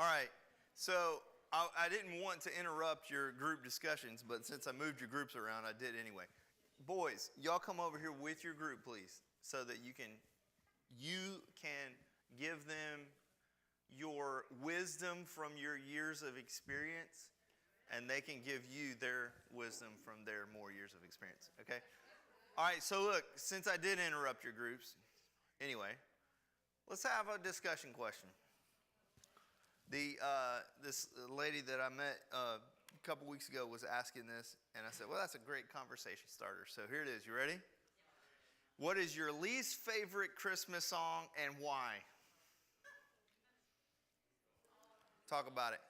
All right. So I didn't want to interrupt your group discussions, but since I moved your groups around, I did anyway. Boys, y'all come over here with your group, please, so that you can give them your wisdom from your years of experience, and they can give you their wisdom from their more years of experience, okay? All right, so look, since I did interrupt your groups, anyway, let's have a discussion question. This lady that I met a couple weeks ago was asking this, and I said, well, that's a great conversation starter. So here it is. You ready? What is your least favorite Christmas song and why? Talk about it.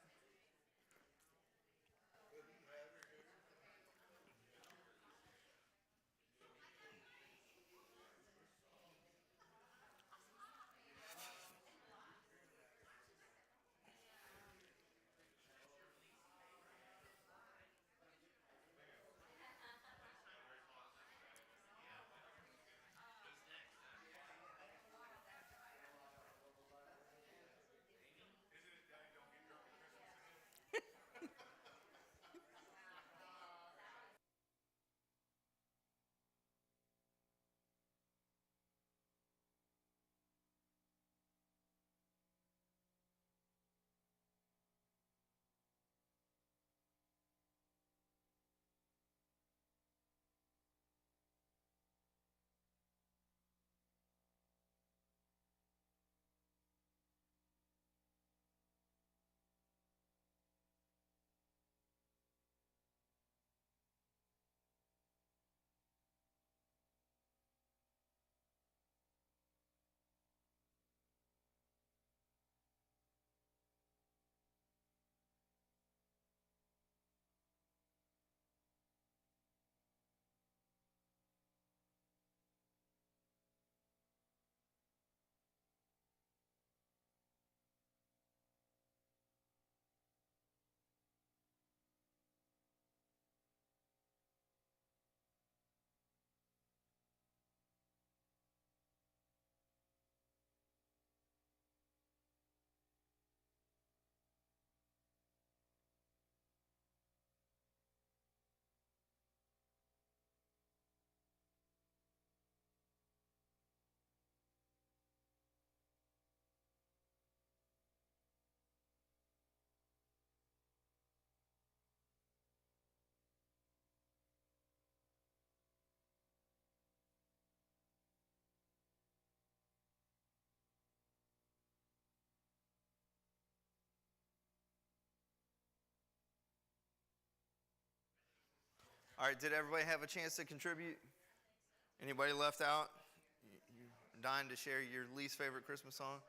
All right, did everybody have a chance to contribute? Anybody left out? You're dying to share your least favorite Christmas song?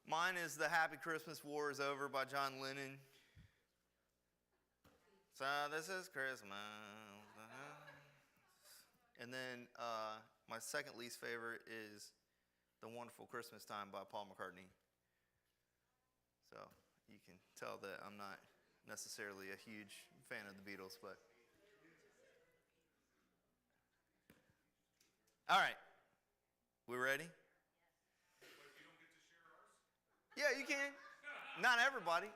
Mine is The Happy Christmas War is Over by John Lennon. So this is Christmas. And then my second least favorite is The Wonderful Christmas Time by Paul McCartney. So you can tell that I'm not necessarily a huge fan of the Beatles, but... All right. We ready? But if you don't get to share ours? Yeah, you can. Not everybody.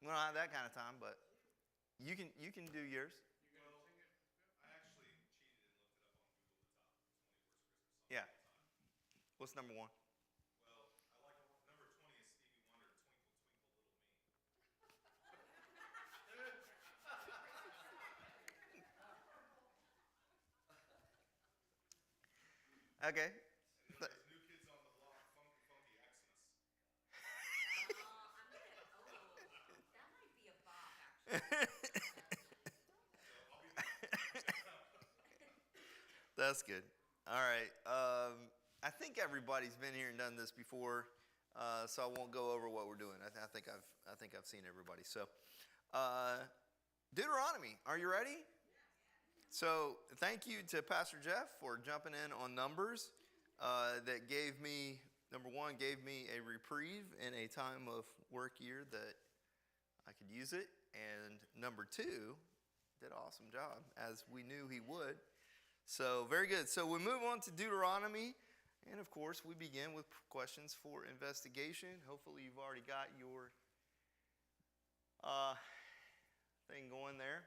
We don't have that kind of time, but you can do yours. Well, I actually cheated and looked it up on Google the top 20 worst Christmas songs Yeah. of all time. What's number one? Well, I like number 20 is Stevie Wonder, Twinkle Twinkle Little Me. Okay. And then there's New Kids on the Block, Funky Funky Xmas. That might be a bop, actually. So I'll be there. That's good. All right. I think everybody's been here and done this before, so I won't go over what we're doing. I think I've seen everybody. So, Deuteronomy. Are you ready? So, thank you to Pastor Jeff for jumping in on Numbers. That gave me, number one, gave me a reprieve in a time of work year that I could use it, and number two, did an awesome job as we knew he would. So very good. So we move on to Deuteronomy And of course, we begin with questions for investigation. Hopefully, you've already got your thing going there.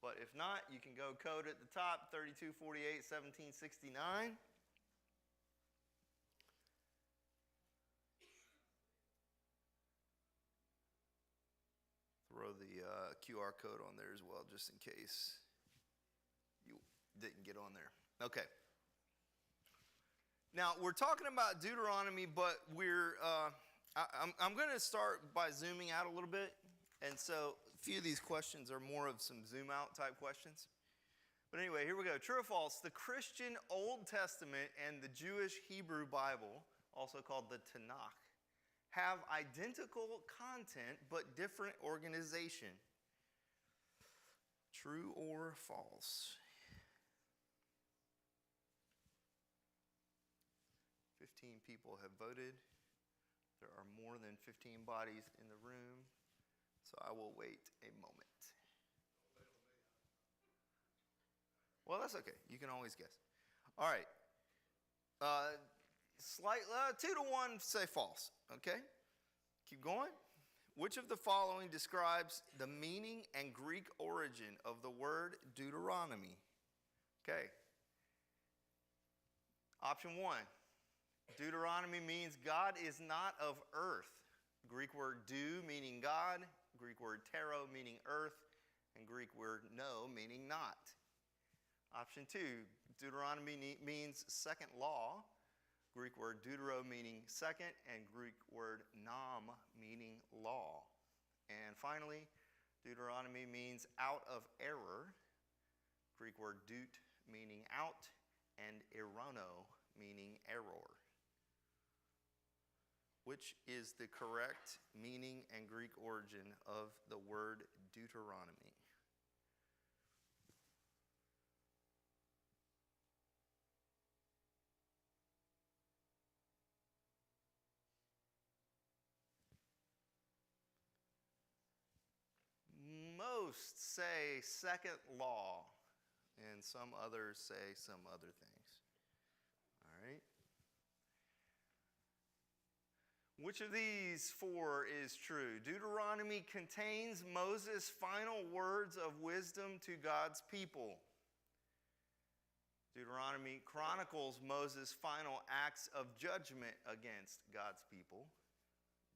But if not, you can go code at the top, 3248, 1769. Throw the QR code on there as well, just in case you didn't get on there. Okay. Now, we're talking about Deuteronomy, but I'm going to start by zooming out a little bit. And so a few of these questions are more of some zoom out type questions. But anyway, here we go. True or false? The Christian Old Testament and the Jewish Hebrew Bible, also called the Tanakh, have identical content but different organization. True or false? 15 people have voted. There are more than 15 bodies in the room, so I will wait a moment. Well, that's okay. You can always guess. All right. 2 to 1 say false. Okay? Keep going. Which of the following describes the meaning and Greek origin of the word Deuteronomy? Okay. Option 1. Deuteronomy means God is not of earth. Greek word "do" meaning God, Greek word "tero" meaning earth, and Greek word "no" meaning not. Option 2. Deuteronomy means second law. Greek word "deutero" meaning second, and Greek word "nom" meaning law. And finally, Deuteronomy means out of error. Greek word "deut" meaning out, and erono meaning error. Which is the correct meaning and Greek origin of the word Deuteronomy? Most say second law, and some others say some other things. All right. Which of these 4 is true? Deuteronomy contains Moses' final words of wisdom to God's people. Deuteronomy chronicles Moses' final acts of judgment against God's people.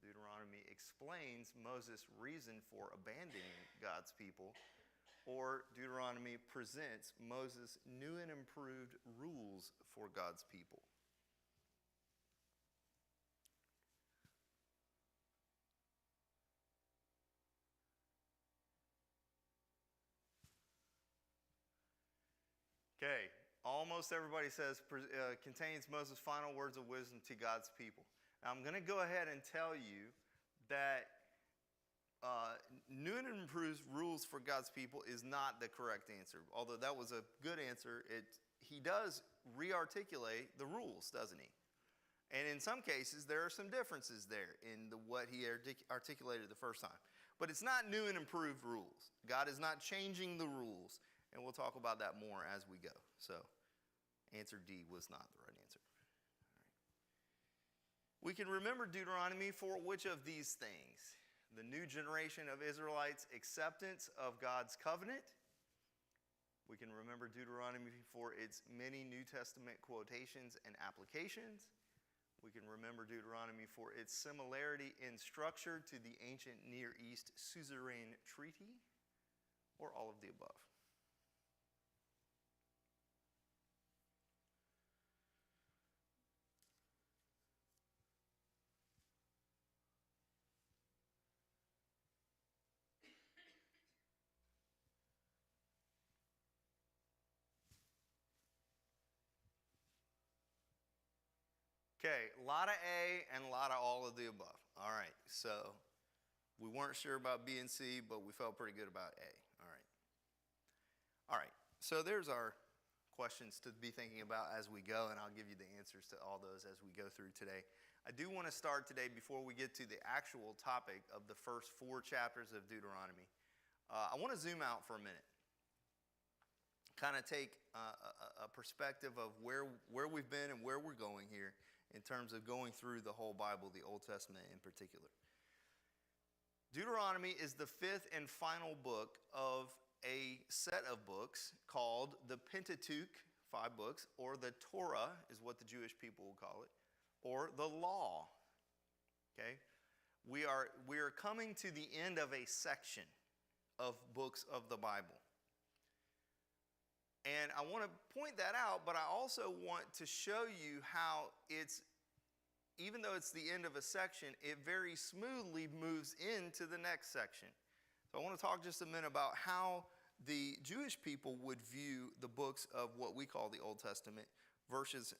Deuteronomy explains Moses' reason for abandoning God's people. Or Deuteronomy presents Moses' new and improved rules for God's people. Okay, almost everybody says contains Moses' final words of wisdom to God's people. Now, I'm going to go ahead and tell you that new and improved rules for God's people is not the correct answer. Although that was a good answer, he does re-articulate the rules, doesn't he? And in some cases, there are some differences there in what he articulated the first time. But it's not new and improved rules. God is not changing the rules. And we'll talk about that more as we go. So, answer D was not the right answer. All right. We can remember Deuteronomy for which of these things? The new generation of Israelites' acceptance of God's covenant. We can remember Deuteronomy for its many New Testament quotations and applications. We can remember Deuteronomy for its similarity in structure to the ancient Near East suzerain treaty, or all of the above. Okay, a lot of A and a lot of all of the above. All right, so we weren't sure about B and C, but we felt pretty good about A. All right, so there's our questions to be thinking about as we go, and I'll give you the answers to all those as we go through today. I do want to start today, before we get to the actual topic of the first 4 chapters of Deuteronomy, I want to zoom out for a minute. Kind of take a perspective of where we've been and where we're going here in terms of going through the whole Bible, the Old Testament in particular. Deuteronomy is the fifth and final book of a set of books called the Pentateuch, 5 books, or the Torah is what the Jewish people will call it, or the law. Okay? We are coming to the end of a section of books of the Bible. And I want to point that out, but I also want to show you how even though it's the end of a section, it very smoothly moves into the next section. So I want to talk just a minute about how the Jewish people would view the books of what we call the Old Testament versus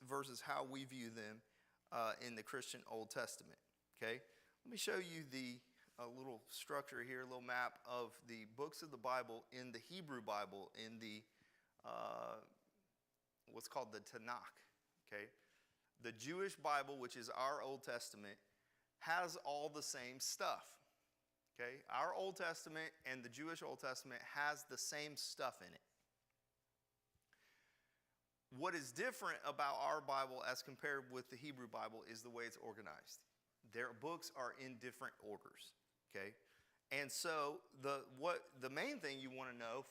how we view them in the Christian Old Testament. Okay? Let me show you a little structure here, a little map of the books of the Bible in the Hebrew Bible, in the what's called the Tanakh. Okay? The Jewish Bible, which is our Old Testament, has all the same stuff. Okay? Our Old Testament and the Jewish Old Testament has the same stuff in it. What is different about our Bible as compared with the Hebrew Bible is the way it's organized. Their books are in different orders. Okay? And so the main thing you want to know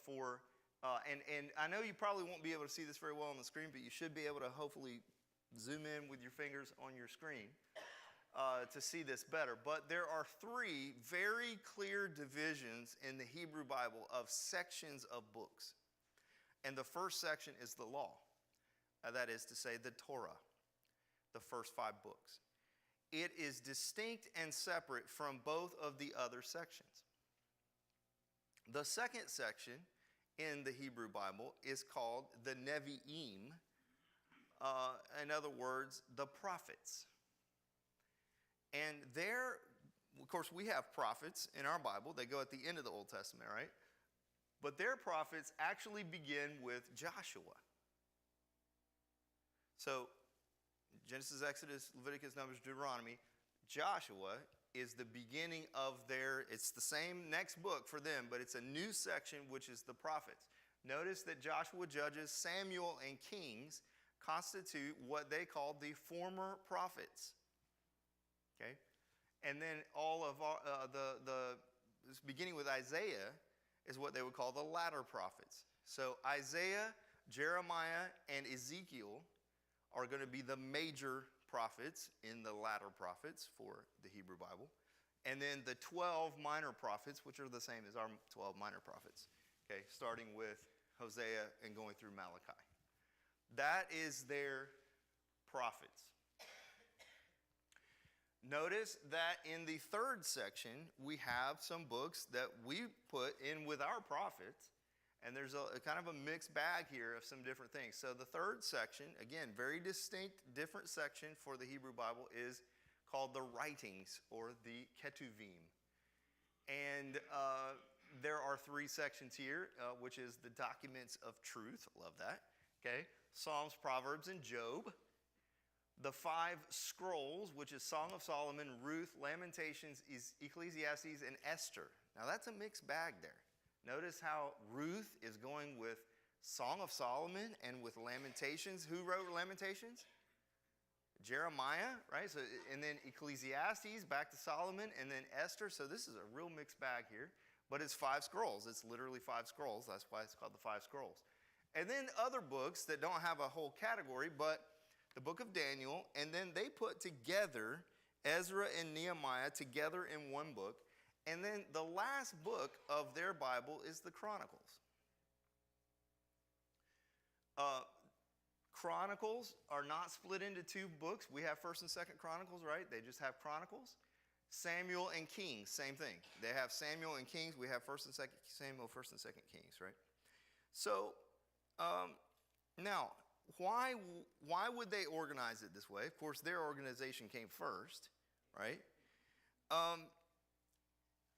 and I know you probably won't be able to see this very well on the screen, but you should be able to hopefully zoom in with your fingers on your screen to see this better. But there are 3 very clear divisions in the Hebrew Bible of sections of books. And the first section is the law. That is to say, the Torah, the first 5 books. It is distinct and separate from both of the other sections. The second section in the Hebrew Bible is called the Nevi'im. In other words, the prophets. And there, of course, we have prophets in our Bible. They go at the end of the Old Testament, right? But their prophets actually begin with Joshua. So, Genesis, Exodus, Leviticus, Numbers, Deuteronomy, Joshua is the beginning of it's the same next book for them, but it's a new section, which is the prophets. Notice that Joshua, Judges, Samuel, and Kings constitute what they call the former prophets. Okay? And then all of beginning with Isaiah is what they would call the latter prophets. So Isaiah, Jeremiah, and Ezekiel are going to be the major prophets in the latter prophets for the Hebrew Bible. And then the 12 minor prophets, which are the same as our 12 minor prophets. Okay? Starting with Hosea and going through Malachi. That is their prophets. Notice that in the third section, we have some books that we put in with our prophets, and there's a kind of a mixed bag here of some different things. So the third section, again, very distinct, different section for the Hebrew Bible is called the writings, or the Ketuvim. And there are 3 sections here, which is the documents of truth. Love that. Okay? Psalms, Proverbs, and Job. The 5 scrolls, which is Song of Solomon, Ruth, Lamentations, Ecclesiastes, and Esther. Now that's a mixed bag there. Notice how Ruth is going with Song of Solomon and with Lamentations. Who wrote Lamentations? Jeremiah, right? So, and then Ecclesiastes, back to Solomon, and then Esther. So this is a real mixed bag here. But it's 5 scrolls. It's literally 5 scrolls. That's why it's called the 5 scrolls. And then other books that don't have a whole category, but the book of Daniel, and then they put together Ezra and Nehemiah together in one book. And then the last book of their Bible is the Chronicles. Chronicles are not split into 2 books. We have 1st and 2nd Chronicles, right? They just have Chronicles. Samuel and Kings, same thing. They have Samuel and Kings. We have 1st and 2nd Samuel, 1st and 2nd Kings, right? So, now, why would they organize it this way? Of course, their organization came first, right?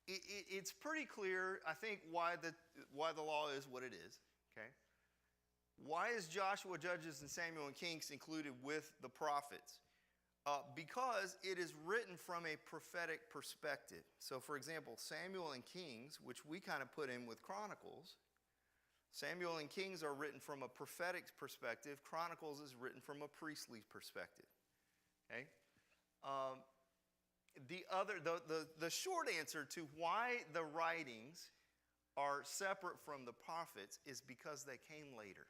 It's pretty clear, I think, why the law is what it is, okay? Why is Joshua, Judges, and Samuel and Kings included with the prophets? Because it is written from a prophetic perspective. So, for example, Samuel and Kings, which we kind of put in with Chronicles, Samuel and Kings are written from a prophetic perspective. Chronicles is written from a priestly perspective. Okay? The short answer to why the writings are separate from the prophets is because they came later.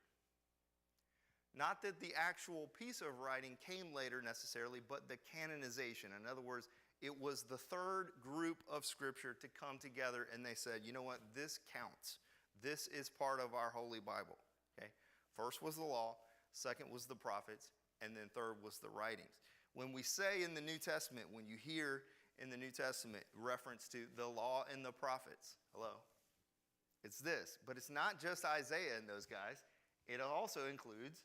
Not that the actual piece of writing came later necessarily, but the canonization. In other words, it was the third group of scripture to come together, and they said, you know what, this counts. This is part of our Holy Bible. Okay? First was the law, second was the prophets, and then third was the writings. When we say in the New Testament, when you hear in the New Testament reference to the law and the prophets, hello, it's this. But it's not just Isaiah and those guys. It also includes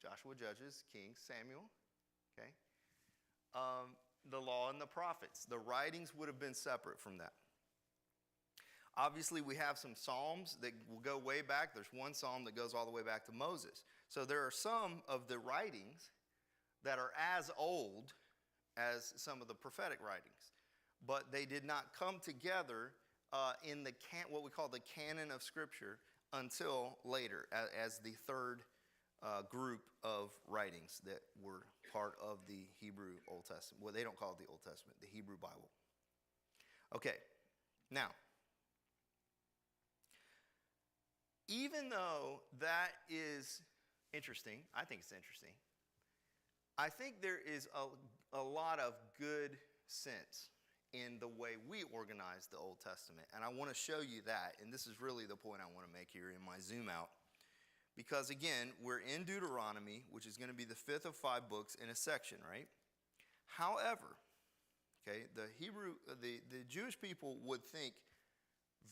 Joshua, Judges, Kings, Samuel, okay? The law and the prophets. The writings would have been separate from that. Obviously, we have some Psalms that will go way back. There's one Psalm that goes all the way back to Moses. So there are some of the writings that are as old as some of the prophetic writings. But they did not come together in what we call the canon of Scripture until later as the third group of writings that were part of the Hebrew Old Testament. Well, they don't call it the Old Testament, the Hebrew Bible. Okay, now, even though that is interesting, I think it's interesting, I think there is a lot of good sense in the way we organize the Old Testament. And I want to show you that, and this is really the point I want to make here in my zoom out. Because again, we're in Deuteronomy, which is going to be the fifth of 5 books in a section, right? However, okay, the Jewish people would think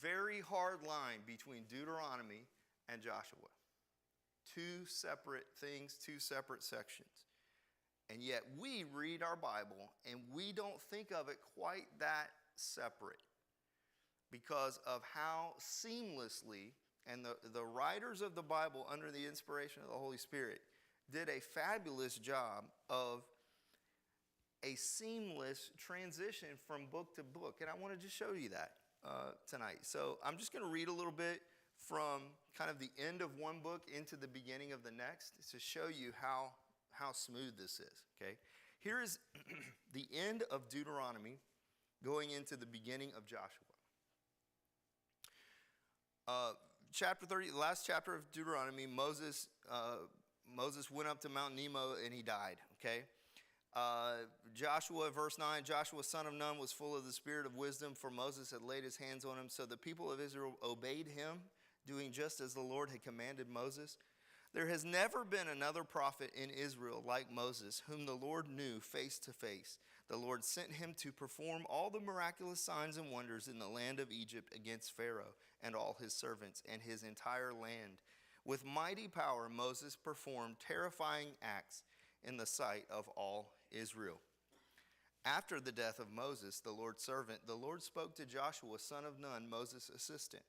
very hard line between Deuteronomy and Joshua. 2 separate things, 2 separate sections. And yet we read our Bible and we don't think of it quite that separate because of how seamlessly, and the writers of the Bible under the inspiration of the Holy Spirit did a fabulous job of a seamless transition from book to book. And I want to just show you that tonight. So I'm just going to read a little bit from kind of the end of one book into the beginning of the next to show you how smooth this is, okay? Here is the end of Deuteronomy going into the beginning of Joshua. Chapter 30, the last chapter of Deuteronomy, Moses went up to Mount Nebo and he died, okay? Joshua, verse 9, Joshua, son of Nun, was full of the spirit of wisdom, for Moses had laid his hands on him. So the people of Israel obeyed him, doing just as the Lord had commanded Moses. There has never been another prophet in Israel like Moses, whom the Lord knew face to face. The Lord sent him to perform all the miraculous signs and wonders in the land of Egypt against Pharaoh and all his servants and his entire land. With mighty power, Moses performed terrifying acts in the sight of all Israel. After the death of Moses, the Lord's servant, the Lord spoke to Joshua, son of Nun, Moses' assistant.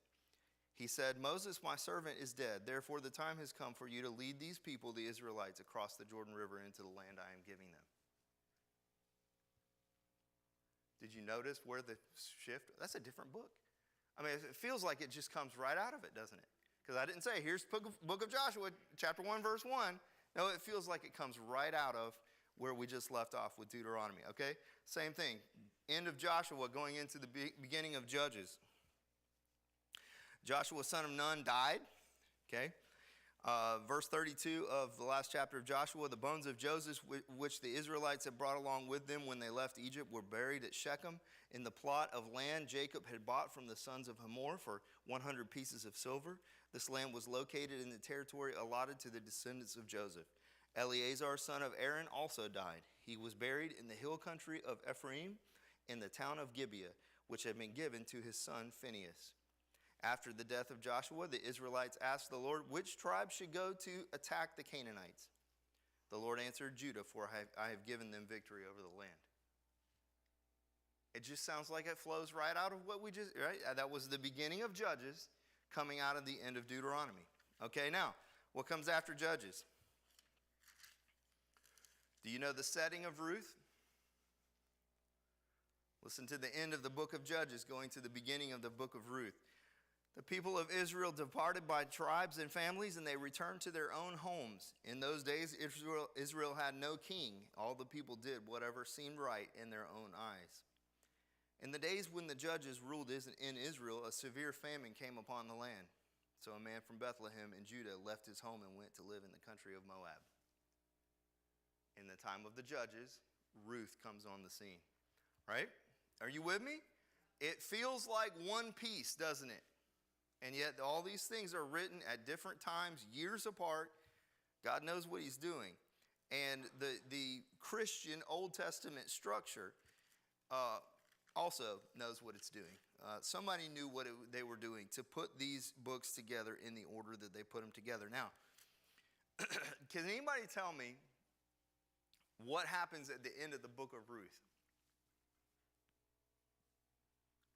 He said, Moses, my servant, is dead. Therefore, the time has come for you to lead these people, the Israelites, across the Jordan River into the land I am giving them. Did you notice where the shift? That's a different book. I mean, it feels like it just comes right out of it, doesn't it? Because I didn't say, here's book of Joshua, chapter 1, verse 1. No, it feels like it comes right out of where we just left off with Deuteronomy, okay? Same thing. End of Joshua going into the beginning of Judges. Joshua, son of Nun, died, okay? Verse 32 of the last chapter of Joshua, the bones of Joseph, which the Israelites had brought along with them when they left Egypt, were buried at Shechem in the plot of land Jacob had bought from the sons of Hamor for 100 pieces of silver. This land was located in the territory allotted to the descendants of Joseph. Eleazar, son of Aaron, also died. He was buried in the hill country of Ephraim in the town of Gibeah, which had been given to his son Phinehas. After the death of Joshua, the Israelites asked the Lord, which tribe should go to attack the Canaanites? The Lord answered, Judah, for I have given them victory over the land. It just sounds like it flows right out of what we just, right? That was the beginning of Judges coming out of the end of Deuteronomy. Okay, now, what comes after Judges? Do you know the setting of Ruth? Listen to the end of the book of Judges going to the beginning of the book of Ruth. The people of Israel departed by tribes and families, and they returned to their own homes. In those days, Israel had no king. All the people did whatever seemed right in their own eyes. In the days when the judges ruled in Israel, a severe famine came upon the land. So a man from Bethlehem in Judah left his home and went to live in the country of Moab. In the time of the judges, Ruth comes on the scene. Right? Are you with me? It feels like one piece, doesn't it? And yet all these things are written at different times, years apart. God knows what he's doing. And the Christian Old Testament structure also knows what it's doing. Somebody knew what they were doing to put these books together in the order that they put them together. Now, can anybody tell me what happens at the end of the book of Ruth?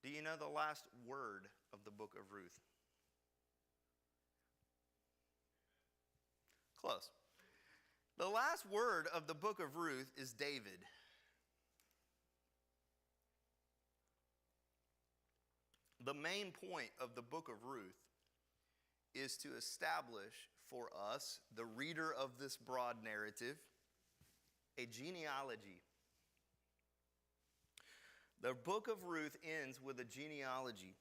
Do you know the last word of the book of Ruth? Close. The last word of the book of Ruth is David. The main point of the book of Ruth is to establish for us, the reader of this broad narrative, a genealogy. The book of Ruth ends with a genealogy.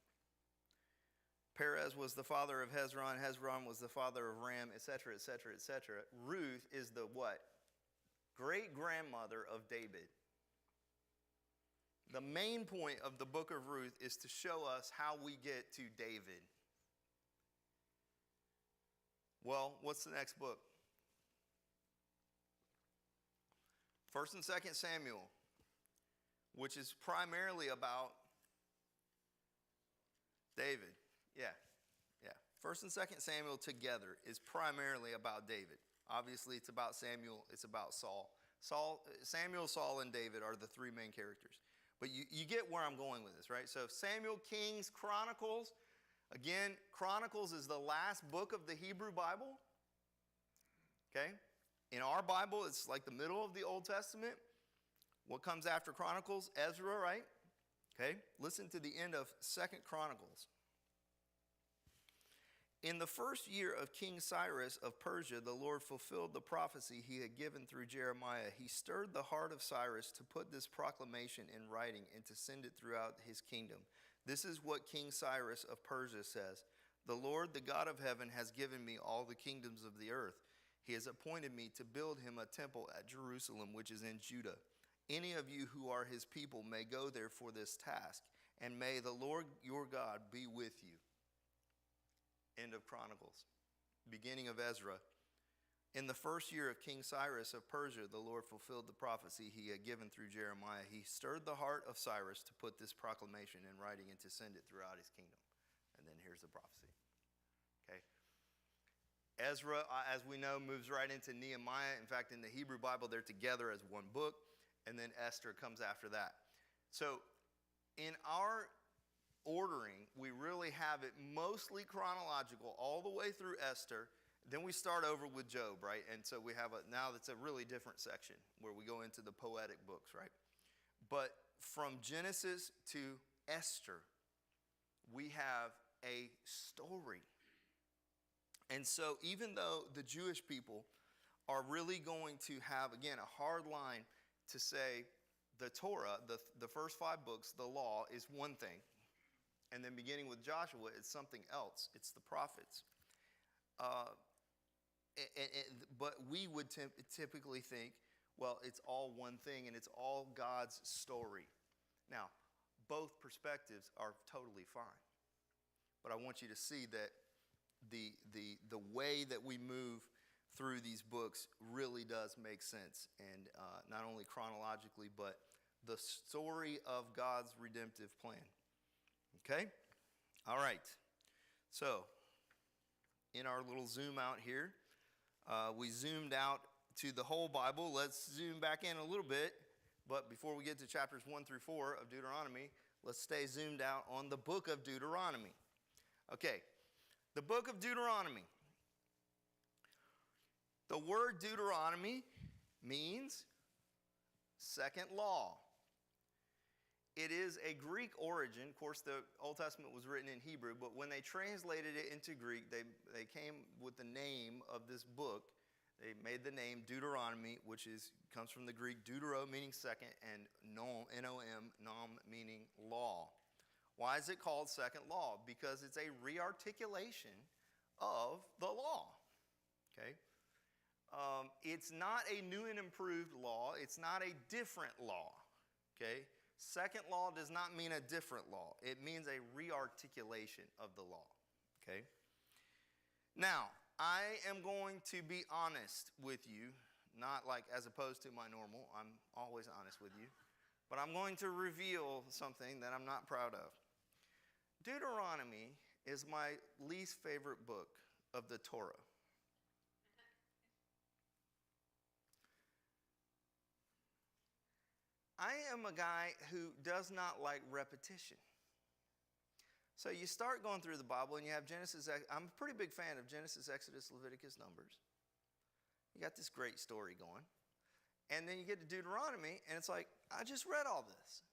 Perez was the father of Hezron. Hezron was the father of Ram, etc., etc., etc. Ruth is the what? Great-grandmother of David. The main point of the book of Ruth is to show us how we get to David. Well, what's the next book? 1st and 2nd Samuel, which is primarily about David. Yeah. 1st and 2nd Samuel together is primarily about David. Obviously, it's about Samuel. It's about Saul. Samuel, Saul, and David are the three main characters. But you get where I'm going with this, right? So Samuel, Kings, Chronicles. Again, Chronicles is the last book of the Hebrew Bible. Okay? In our Bible, it's like the middle of the Old Testament. What comes after Chronicles? Ezra, right? Okay? Listen to the end of 2nd Chronicles. In the first year of King Cyrus of Persia, the Lord fulfilled the prophecy he had given through Jeremiah. He stirred the heart of Cyrus to put this proclamation in writing and to send it throughout his kingdom. This is what King Cyrus of Persia says. The Lord, the God of heaven, has given me all the kingdoms of the earth. He has appointed me to build him a temple at Jerusalem, which is in Judah. Any of you who are his people may go there for this task, and may the Lord your God be with you. End of Chronicles. Beginning of Ezra. In the first year of King Cyrus of Persia, the Lord fulfilled the prophecy he had given through Jeremiah. He stirred the heart of Cyrus to put this proclamation in writing and to send it throughout his kingdom. And then here's the prophecy. Okay. Ezra, as we know, moves right into Nehemiah. In fact, in the Hebrew Bible, they're together as one book. And then Esther comes after that. So in our ordering, we really have it mostly chronological all the way through Esther. Then we start over with Job, right? And so we have now that's a really different section where we go into the poetic books, right? But from Genesis to Esther, we have a story. And so even though the Jewish people are really going to have, again, a hard line to say the Torah, the first 5 books, the law, is one thing. And then beginning with Joshua, it's something else. It's the prophets. But we would typically think, well, it's all one thing and it's all God's story. Now, both perspectives are totally fine. But I want you to see that the way that we move through these books really does make sense. And not only chronologically, but the story of God's redemptive plan. Okay? All right. So, in our little zoom out here, we zoomed out to the whole Bible. Let's zoom back in a little bit. But before we get to chapters 1 through 4 of Deuteronomy, let's stay zoomed out on the book of Deuteronomy. Okay. The book of Deuteronomy. The word Deuteronomy means second law. it is a Greek origin. Of course, the Old Testament was written in Hebrew, but when they translated it into Greek, they came with the name of this book. They made the name Deuteronomy, which comes from the Greek deutero, meaning second, and nom, N-O-M, nom, meaning law. Why is it called second law? Because it's a rearticulation of the law. Okay? It's not a new and improved law. It's not a different law. Okay? Second law does not mean a different law. It means a rearticulation of the law. Okay? Now, I am going to be honest with you, not like as opposed to my normal. I'm always honest with you. But I'm going to reveal something that I'm not proud of. Deuteronomy is my least favorite book of the Torah. I am a guy who does not like repetition. So you start going through the Bible and you have Genesis. I'm a pretty big fan of Genesis, Exodus, Leviticus, Numbers. You got this great story going. And then you get to Deuteronomy and it's like, I just read all this.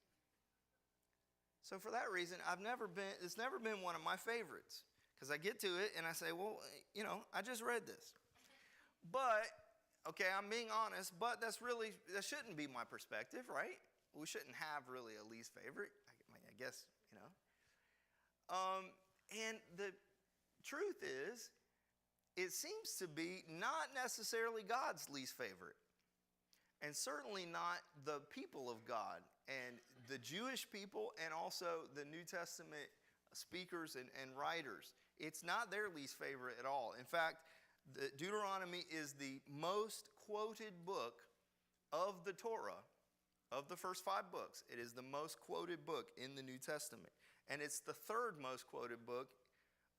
So for that reason, it's never been one of my favorites. Because I get to it and I say, well, I just read this. But, okay, I'm being honest, but that shouldn't be my perspective, right? We shouldn't have really a least favorite. I guess, And the truth is, it seems to be not necessarily God's least favorite. And certainly not the people of God and the Jewish people and also the New Testament speakers and writers. It's not their least favorite at all. In fact, Deuteronomy is the most quoted book of the Torah, of the first 5 books. It is the most quoted book in the New Testament. And it's the third most quoted book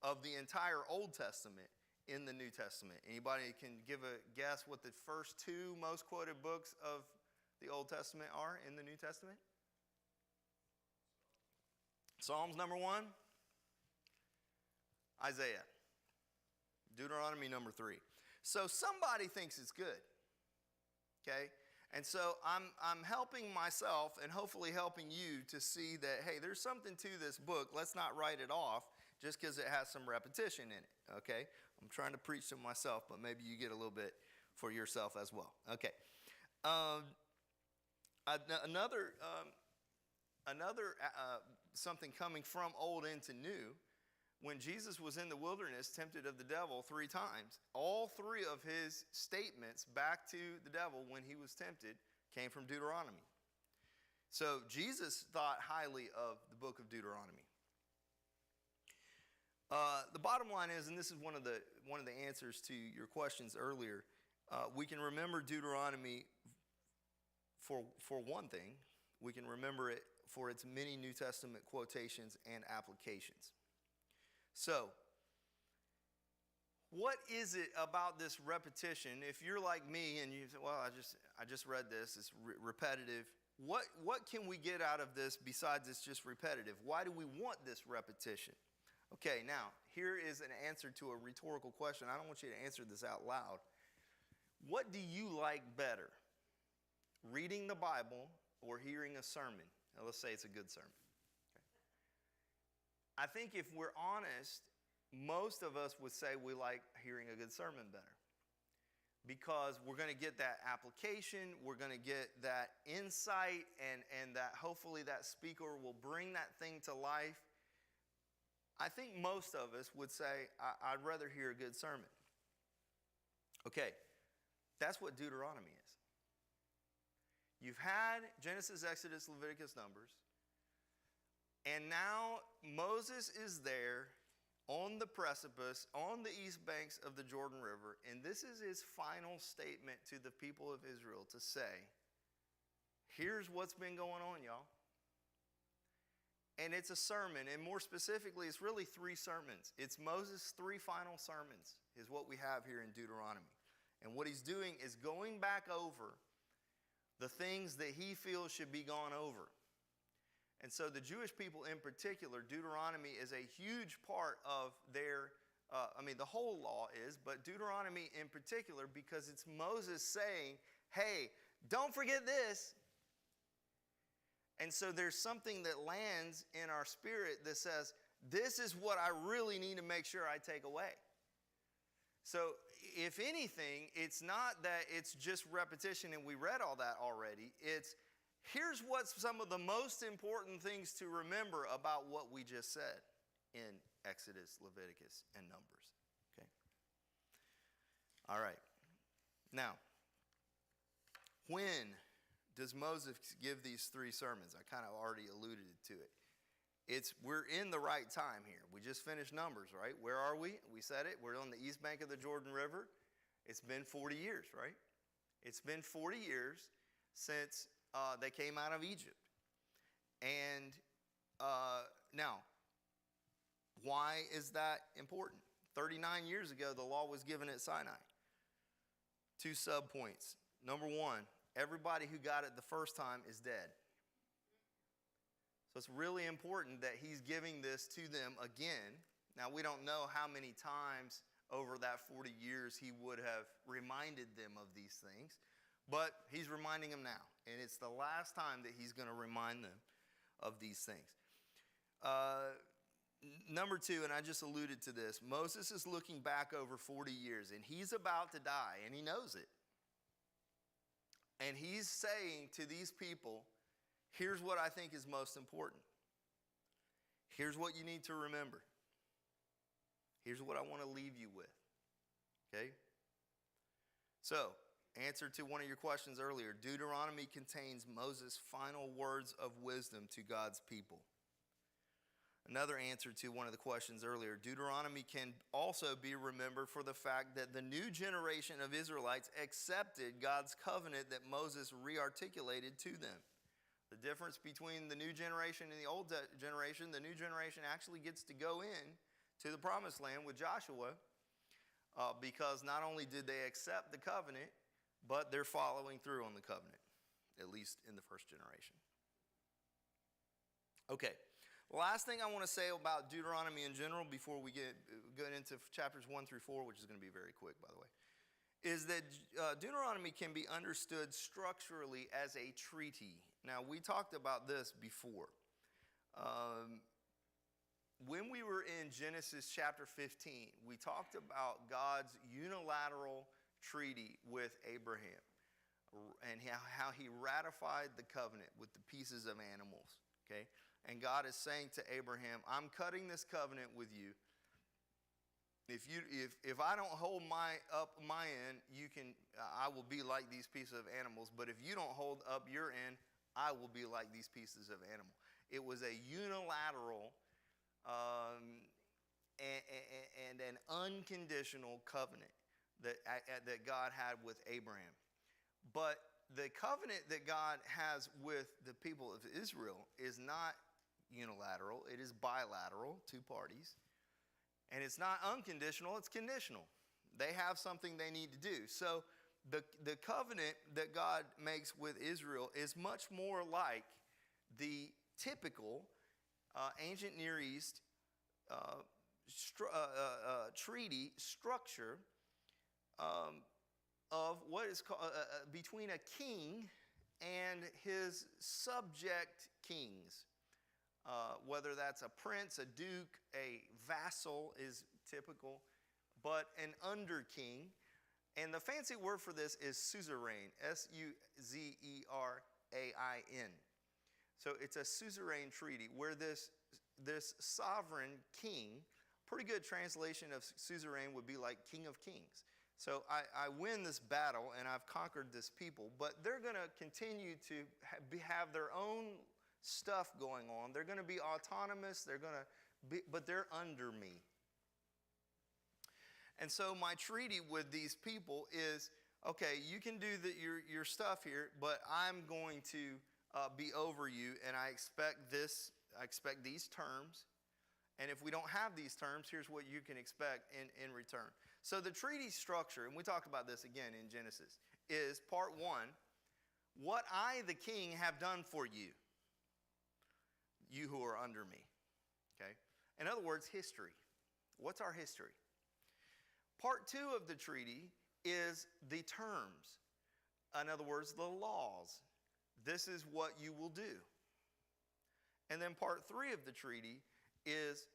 of the entire Old Testament in the New Testament. Anybody can give a guess what the first 2 most quoted books of the Old Testament are in the New Testament? Psalms number 1, Isaiah. Deuteronomy number 3. So somebody thinks it's good. Okay? And so I'm helping myself and hopefully helping you to see that, hey, there's something to this book. Let's not write it off just because it has some repetition in it. Okay? I'm trying to preach to myself, but maybe you get a little bit for yourself as well. Okay. Another something coming from old into new. When Jesus was in the wilderness, tempted of the devil 3 times, all 3 of his statements back to the devil when he was tempted came from Deuteronomy. So Jesus thought highly of the book of Deuteronomy. The bottom line is, and this is one of the answers to your questions earlier, we can remember Deuteronomy for one thing. We can remember it for its many New Testament quotations and applications. So, what is it about this repetition? If you're like me and you say, well, I just read this, it's repetitive. What can we get out of this besides it's just repetitive? Why do we want this repetition? Okay, now, here is an answer to a rhetorical question. I don't want you to answer this out loud. What do you like better? Reading the Bible or hearing a sermon? Now, let's say it's a good sermon. I think if we're honest, most of us would say we like hearing a good sermon better. Because we're going to get that application, we're going to get that insight, and that hopefully that speaker will bring that thing to life. I think most of us would say, I'd rather hear a good sermon. Okay, that's what Deuteronomy is. You've had Genesis, Exodus, Leviticus, Numbers. And now Moses is there on the precipice, on the east banks of the Jordan River, and this is his final statement to the people of Israel to say, here's what's been going on, y'all. And it's a sermon, and more specifically, it's really 3 sermons. It's Moses' 3 final sermons is what we have here in Deuteronomy. And what he's doing is going back over the things that he feels should be gone over. And so the Jewish people in particular, Deuteronomy is a huge part of their, the whole law is, but Deuteronomy in particular, because it's Moses saying, hey, don't forget this. And so there's something that lands in our spirit that says, this is what I really need to make sure I take away. So if anything, it's not that it's just repetition and we read all that already. It's here's what's some of the most important things to remember about what we just said in Exodus, Leviticus, and Numbers. Okay? All right. Now, when does Moses give these 3 sermons? I kind of already alluded to it. We're in the right time here. We just finished Numbers, right? Where are we? We said it. We're on the east bank of the Jordan River. It's been 40 years, right? It's been 40 years since they came out of Egypt. And now, why is that important? 39 years ago, the law was given at Sinai. 2 subpoints. Number 1, everybody who got it the first time is dead. So it's really important that he's giving this to them again. Now, we don't know how many times over that 40 years he would have reminded them of these things, but he's reminding them now. And it's the last time that he's going to remind them of these things. Number 2, and I just alluded to this, Moses is looking back over 40 years, and he's about to die, and he knows it. And he's saying to these people, here's what I think is most important. Here's what you need to remember. Here's what I want to leave you with. Okay? So, answer to one of your questions earlier. Deuteronomy contains Moses' final words of wisdom to God's people. Another answer to one of the questions earlier. Deuteronomy can also be remembered for the fact that the new generation of Israelites accepted God's covenant that Moses rearticulated to them. The difference between the new generation and the old generation, the new generation actually gets to go in to the promised land with Joshua because not only did they accept the covenant, but they're following through on the covenant, at least in the first generation. Okay, last thing I want to say about Deuteronomy in general before we get into chapters 1 through 4, which is going to be very quick, by the way, is that Deuteronomy can be understood structurally as a treaty. Now, we talked about this before. When we were in Genesis chapter 15, we talked about God's unilateral treaty with Abraham and how he ratified the covenant with the pieces of animals, okay? And God is saying to Abraham, I'm cutting this covenant with you. If I don't hold my end, I will be like these pieces of animals. But if you don't hold up your end, I will be like these pieces of animal. It was a unilateral and an unconditional covenant that God had with Abraham. But the covenant that God has with the people of Israel is not unilateral. It is bilateral, 2 parties. And it's not unconditional, it's conditional. They have something they need to do. So the covenant that God makes with Israel is much more like the typical ancient Near East treaty structure of what is called between a king and his subject kings. Whether that's a prince, a duke, a vassal is typical, but an under king. And the fancy word for this is suzerain, S-U-Z-E-R-A-I-N. So it's a suzerain treaty where this sovereign king, pretty good translation of suzerain would be like king of kings. So I win this battle and I've conquered this people, but they're going to continue to have their own stuff going on. They're going to be autonomous. But they're under me. And so my treaty with these people is, okay, you can do your stuff here, but I'm going to be over you, and I expect this. I expect these terms. And if we don't have these terms, here's what you can expect in return. So the treaty structure, and we talked about this again in Genesis, is part 1, what I, the king, have done for you. You who are under me, okay? In other words, history. What's our history? Part 2 of the treaty is the terms. In other words, the laws. This is what you will do. And then part 3 of the treaty is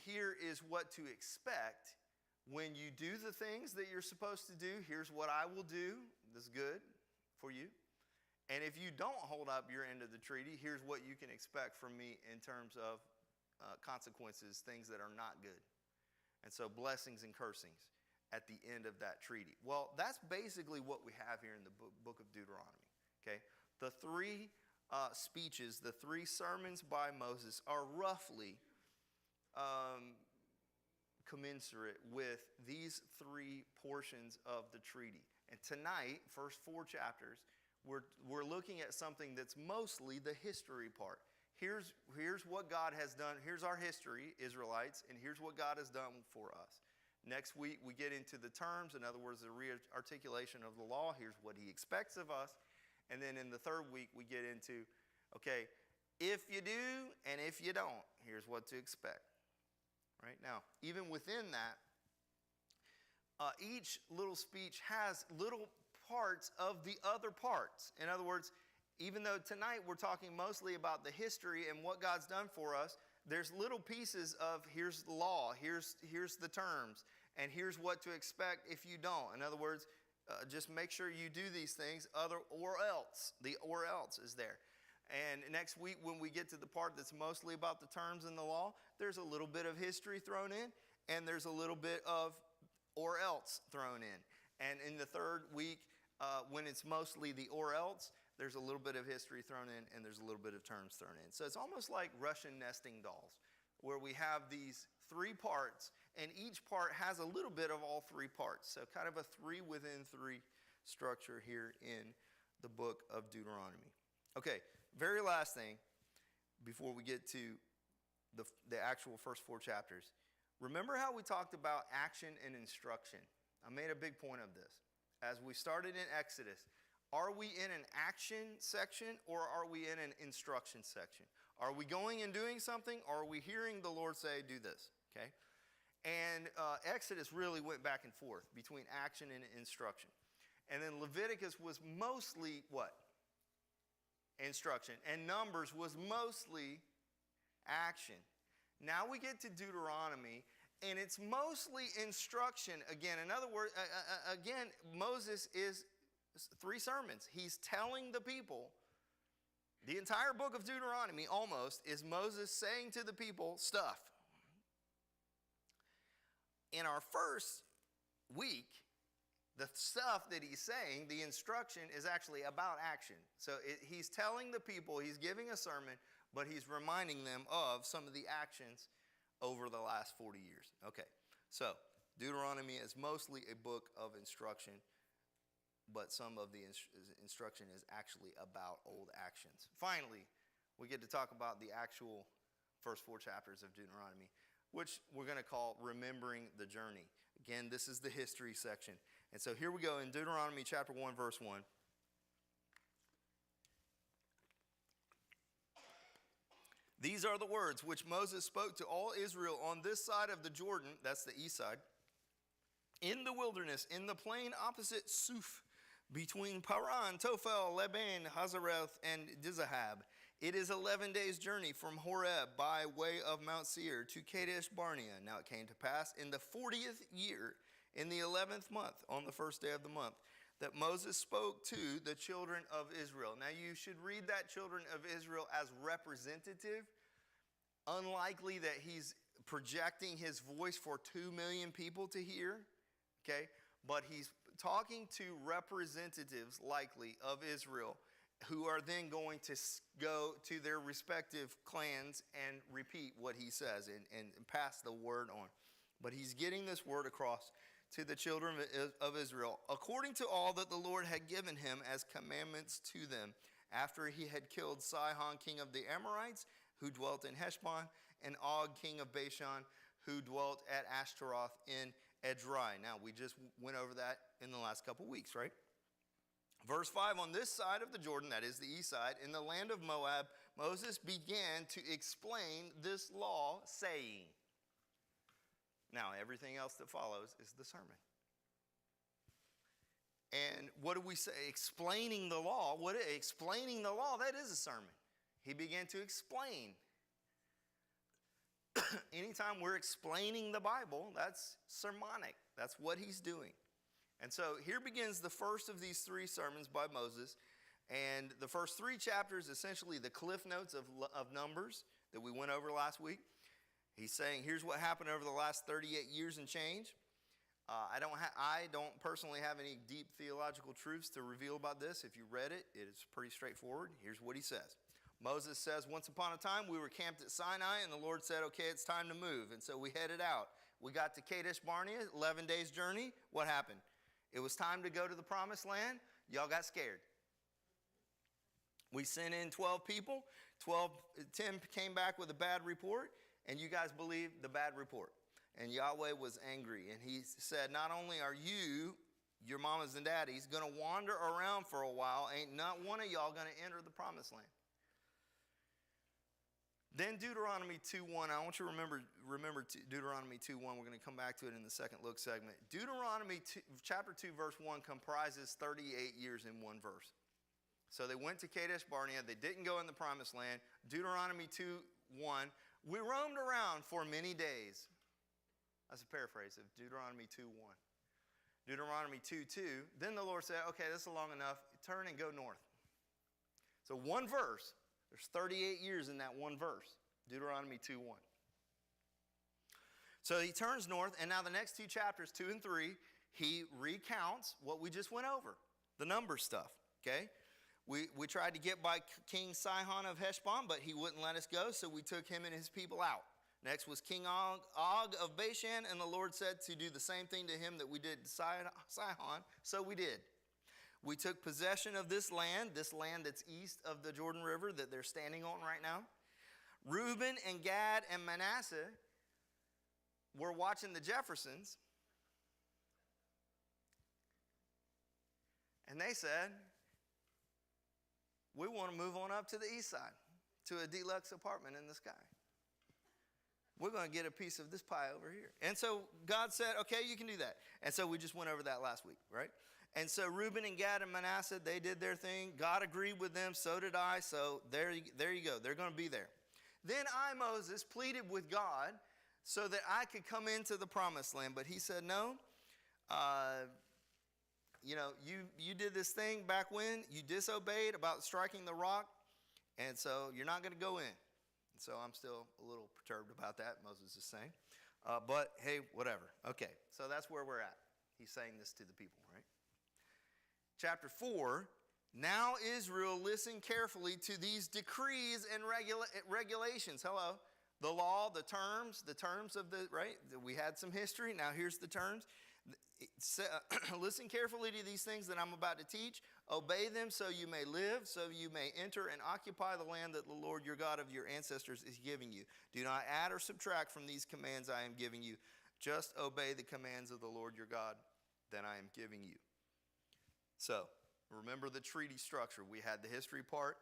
here is what to expect when you do the things that you're supposed to do. Here's what I will do that's good for you. And if you don't hold up your end of the treaty, here's what you can expect from me in terms of consequences, things that are not good. And so blessings and cursings at the end of that treaty. Well, that's basically what we have here in the book of Deuteronomy. Okay, the 3 speeches, the 3 sermons by Moses are roughly commensurate with these 3 portions of the treaty. And tonight, first 4 chapters, we're looking at something that's mostly the history part. Here's what God has done. Here's our history, Israelites, and here's what God has done for us. Next week, we get into the terms. In other words, the re-articulation of the law. Here's what he expects of us. And then in the 3rd week, we get into, okay, if you do and if you don't, here's what to expect. Right now, even within that, each little speech has little parts of the other parts. In other words, even though tonight we're talking mostly about the history and what God's done for us, there's little pieces of here's the law, here's the terms, and here's what to expect if you don't. In other words, just make sure you do these things, or else. The or else is there. And next week when we get to the part that's mostly about the terms in the law, there's a little bit of history thrown in, and there's a little bit of or else thrown in. And in the 3rd week, when it's mostly the or else, there's a little bit of history thrown in, and there's a little bit of terms thrown in. So it's almost like Russian nesting dolls, where we have these 3 parts, and each part has a little bit of all 3 parts. So kind of a 3 within 3 structure here in the book of Deuteronomy. Okay, very last thing before we get to the actual first 4 chapters. Remember how we talked about action and instruction? I made a big point of this. As we started in Exodus, are we in an action section or are we in an instruction section? Are we going and doing something, or are we hearing the Lord say, do this? Okay? And Exodus really went back and forth between action and instruction. And then Leviticus was mostly what? Instruction. And Numbers was mostly action. Now we get to Deuteronomy, and it's mostly instruction again. In other words, again, Moses is 3 sermons. He's telling the people. The entire book of Deuteronomy almost is Moses saying to the people stuff. In our first week, the stuff that he's saying, the instruction, is actually about action. So he's telling the people, he's giving a sermon, but he's reminding them of some of the actions over the last 40 years. Okay, so Deuteronomy is mostly a book of instruction, but some of the instruction is actually about old actions. Finally, we get to talk about the actual first 4 chapters of Deuteronomy, which we're going to call Remembering the Journey. Again, this is the history section. And so here we go in Deuteronomy chapter 1, verse 1. These are the words which Moses spoke to all Israel on this side of the Jordan, that's the east side, in the wilderness, in the plain opposite Suf, between Paran, Tophel, Laban, Hazareth, and Dizahab. It is 11 days' journey from Horeb by way of Mount Seir to Kadesh Barnea. Now it came to pass in the 40th year, in the 11th month, on the first day of the month, that Moses spoke to the children of Israel. Now you should read that children of Israel as representative. Unlikely that he's projecting his voice for 2 million people to hear, okay? But he's talking to representatives, likely, of Israel, who are then going to go to their respective clans and repeat what he says and pass the word on. But he's getting this word across to the children of Israel, according to all that the Lord had given him as commandments to them, after he had killed Sihon, king of the Amorites, who dwelt in Heshbon, and Og, king of Bashan, who dwelt at Ashtaroth in Edrei. Now, we just went over that in the last couple weeks, right? Verse 5, on this side of the Jordan, that is the east side, in the land of Moab, Moses began to explain this law, saying. Now, everything else that follows is the sermon. And what do we say? Explaining the law. Explaining the law, that is a sermon. he began to explain. Anytime we're explaining the Bible, that's sermonic. That's what he's doing. And so here begins the first of these 3 sermons by Moses. And the first 3 chapters, essentially the cliff notes of Numbers that we went over last week. He's saying, here's what happened over the last 38 years and change. I don't personally have any deep theological truths to reveal about this. If you read it, it is pretty straightforward. Here's what he says. Moses says, once upon a time, we were camped at Sinai, and the Lord said, okay, it's time to move. And so we headed out. We got to Kadesh Barnea, 11 days journey. What happened? It was time to go to the promised land. Y'all got scared. We sent in 12 people. 10 came back with a bad report, and you guys believed the bad report. And Yahweh was angry, and he said, not only are you, your mamas and daddies, going to wander around for a while, ain't not one of y'all going to enter the promised land. Then Deuteronomy 2:1, I want you to remember Deuteronomy 2:1. We're going to come back to it in the second look segment. Deuteronomy chapter 2, verse 1 comprises 38 years in one verse. So they went to Kadesh Barnea. They didn't go in the promised land. Deuteronomy 2:1, we roamed around for many days. That's a paraphrase of Deuteronomy 2:1. Deuteronomy 2:2, then the Lord said, okay, this is long enough. Turn and go north. So one verse. There's 38 years in that one verse, Deuteronomy 2:1. So he turns north, and now the next 2 chapters, 2 and 3, he recounts what we just went over, the number stuff, okay? We tried to get by King Sihon of Heshbon, but he wouldn't let us go, so we took him and his people out. Next was King Og of Bashan, and the Lord said to do the same thing to him that we did to Sihon, so we did. We took possession of this land that's east of the Jordan River that they're standing on right now. Reuben and Gad and Manasseh were watching the Jeffersons. And they said, we want to move on up to the east side to a deluxe apartment in the sky. We're going to get a piece of this pie over here. And so God said, okay, you can do that. And so we just went over that last week, right? And so Reuben and Gad and Manasseh, they did their thing. God agreed with them, so did I. So there you go. They're going to be there. Then I, Moses, pleaded with God so that I could come into the promised land. But he said, no. You did this thing back when. You disobeyed about striking the rock. And so you're not going to go in. And so I'm still a little perturbed about that, Moses is saying. But hey, whatever. Okay, so that's where we're at. He's saying this to the people, right? Chapter 4, now Israel, listen carefully to these decrees and regulations. Hello. The law, the terms of the, right? We had some history. Now here's the terms. Listen carefully to these things that I'm about to teach. Obey them so you may live, so you may enter and occupy the land that the Lord your God of your ancestors is giving you. Do not add or subtract from these commands I am giving you. Just obey the commands of the Lord your God that I am giving you. So, remember the treaty structure. We had the history part.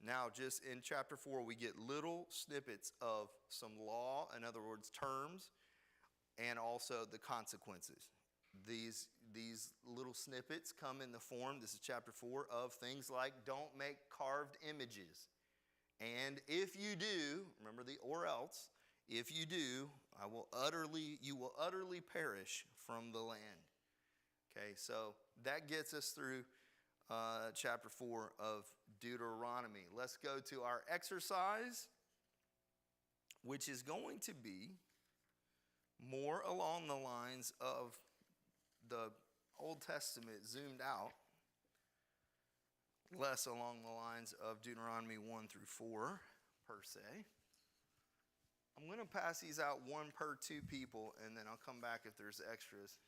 Now, just in chapter 4, we get little snippets of some law, in other words, terms, and also the consequences. These little snippets come in the form, this is chapter 4, of things like don't make carved images. And if you do, remember the or else, if you do, you will utterly perish from the land. Okay, so that gets us through chapter 4 of Deuteronomy. Let's go to our exercise, which is going to be more along the lines of the Old Testament zoomed out, less along the lines of Deuteronomy 1 through 4 per se. I'm going to pass these out one per 2 people, and then I'll come back if there's extras.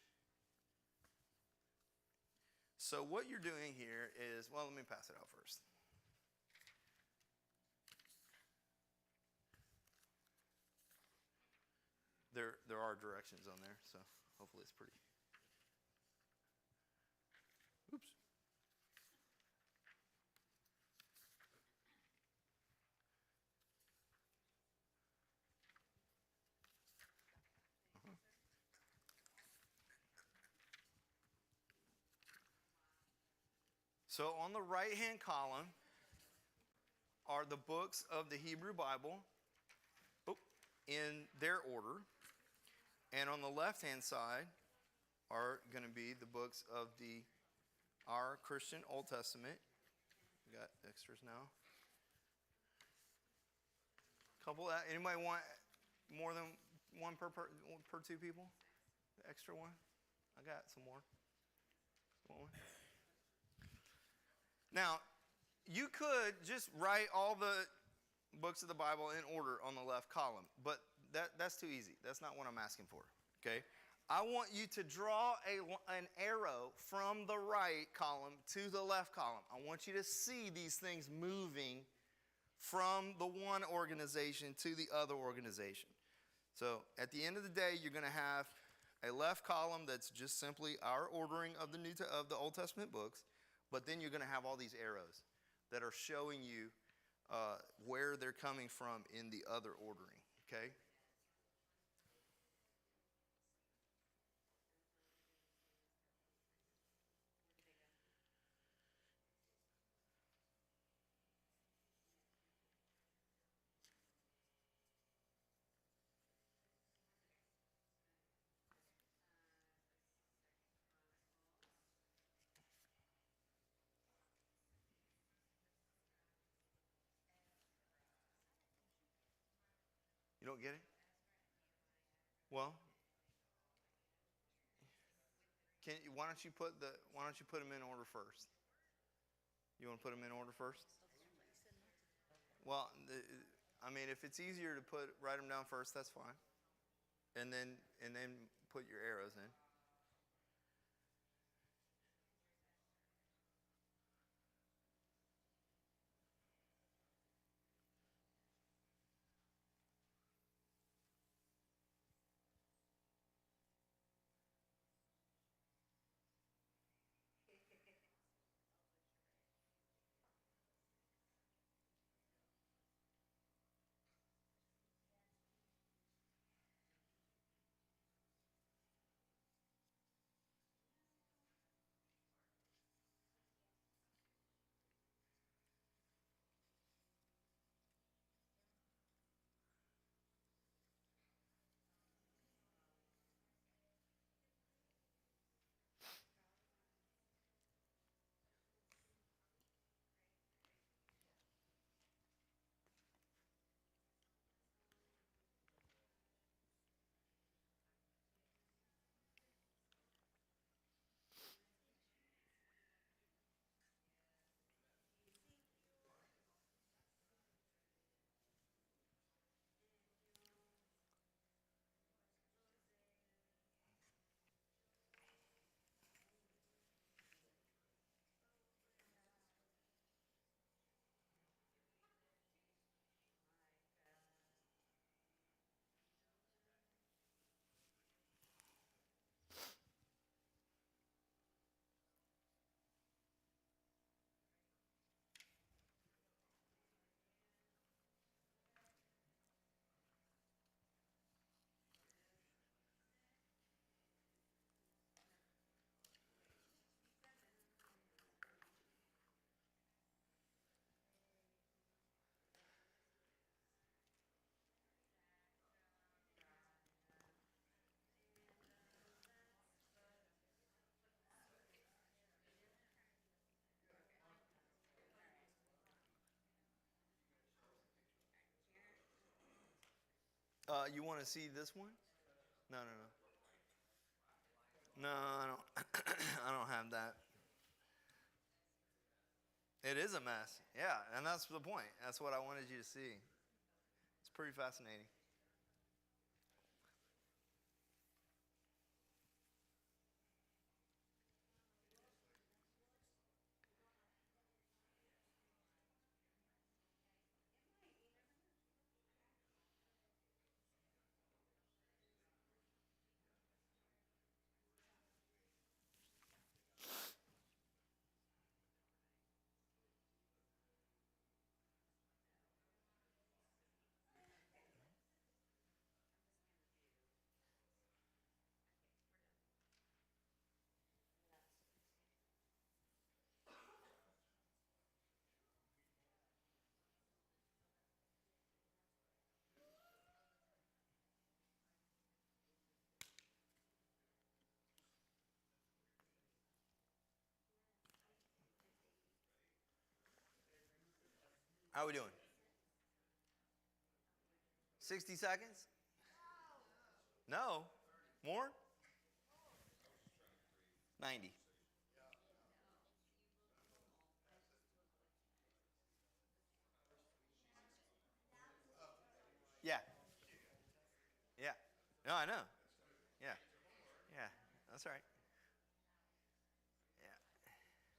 So what you're doing here is, well, let me pass it out first. There are directions on there, so hopefully it's pretty. Oops. So on the right-hand column, are the books of the Hebrew Bible in their order. And on the left-hand side are going to be the books of our Christian Old Testament. We got extras now. Couple. Anybody want more than one per two people? The extra one? I got some more. Want one? Now, you could just write all the books of the Bible in order on the left column, but that's too easy. That's not what I'm asking for, okay? I want you to draw an arrow from the right column to the left column. I want you to see these things moving from the one organization to the other organization. So at the end of the day, you're going to have a left column that's just simply our ordering of the Old Testament books, but then you're going to have all these arrows that are showing you where they're coming from in the other ordering, okay? You don't get it? Well, why don't you put them in order first? You want to put them in order first? Well, I mean, if it's easier to write them down first, that's fine. And then put your arrows in. You want to see this one? No. No, I don't. I don't have that. It is a mess. Yeah, and that's the point. That's what I wanted you to see. It's pretty fascinating. How we doing? 60 seconds? No. More? 90. Yeah. Yeah. No, I know. Yeah. Yeah. That's right. Yeah. I'm the same height I was in.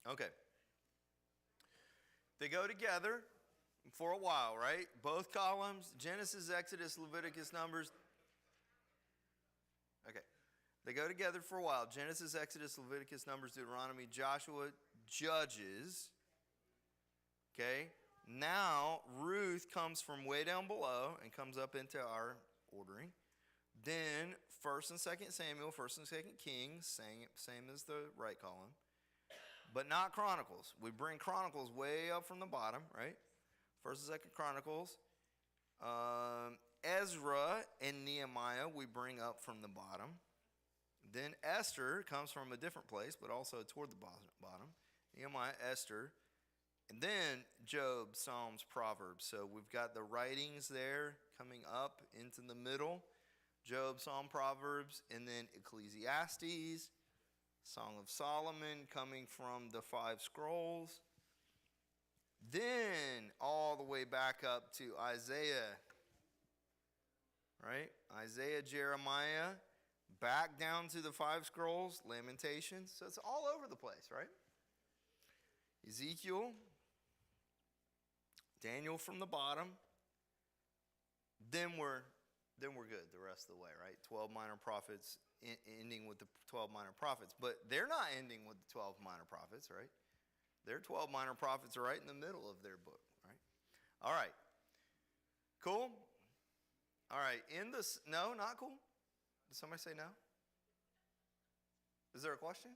Okay. They go together for a while, right? Both columns, Genesis, Exodus, Leviticus, Numbers. Okay. They go together for a while. Genesis, Exodus, Leviticus, Numbers, Deuteronomy, Joshua, Judges. Okay. Now, Ruth comes from way down below and comes up into our ordering. Then, 1st and 2nd Samuel, 1st and 2nd Kings, same as the right column. But not Chronicles. We bring Chronicles way up from the bottom, right? 1st and 2nd Chronicles. Ezra and Nehemiah we bring up from the bottom. Then Esther comes from a different place, but also toward the bottom. Nehemiah, Esther. And then Job, Psalms, Proverbs. So we've got the writings there coming up into the middle. Job, Psalm, Proverbs, and then Ecclesiastes. Song of Solomon coming from the 5 scrolls. Then all the way back up to Isaiah. Right? Isaiah, Jeremiah, back down to the 5 scrolls, Lamentations. So it's all over the place, right? Ezekiel, Daniel from the bottom. Then we're good the rest of the way, right? 12 minor prophets ending with the 12 minor prophets. But they're not ending with the 12 minor prophets, right? Their 12 minor prophets are right in the middle of their book, right? All right. Cool? All right. No, not cool? Did somebody say no? Is there a question?